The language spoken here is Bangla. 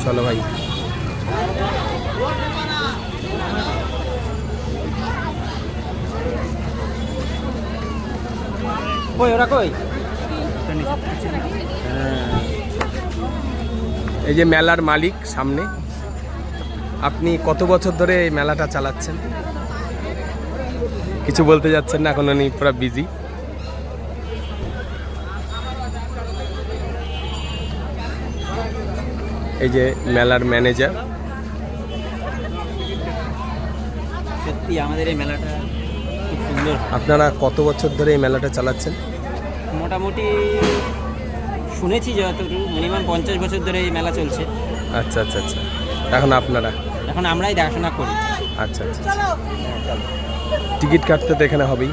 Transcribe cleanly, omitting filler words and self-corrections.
চলো ভাই। কই ওরা কই? এই যে মেলার মালিক সামনে, আপনি কত বছর ধরে এই মেলাটা চালাচ্ছেন? কিছু বলতে যাচ্ছেন না, এখন উনি পুরো বিজি। এই যে মেলার ম্যানেজার। সত্যি আমাদের এই মেলাটা খুব সুন্দর। আপনারা কত বছর ধরে এই মেলাটা চালাচ্ছেন? মোটামুটি শুনেছি যতটুকু মিনিমাম 50 বছর ধরে এই মেলা চলছে। আচ্ছা আচ্ছা আচ্ছা। এখন আপনারা? এখন আমরাই দেখাশোনা করি। আচ্ছা আচ্ছা। টিকিট কাটতে তো এখানে হবেই।